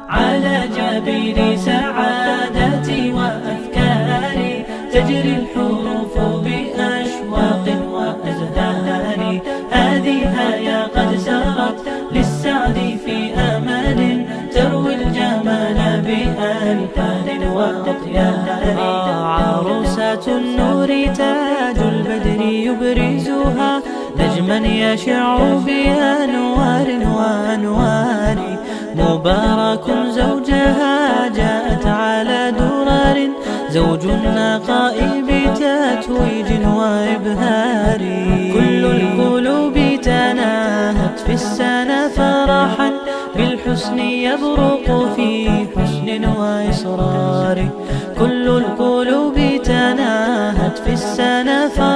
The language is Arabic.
على جبين سعادتي وأفكاري تجري الحروف بأشواق وأزهار. هذه يا قد سرت للسعد في أمل تروي الجمال بألحان وأطيار. عروسة النور تاج البدر يبرزها نجما يشع بأنوار وأنوار. مبارك زوجها جاءت على درر زوج النقاء بتتويج وإبهار. كل القلوب تناهت في السنة فرحا بالحسن يبرق في حسن وإصرار. كل القلوب تناهت في السنة فرحا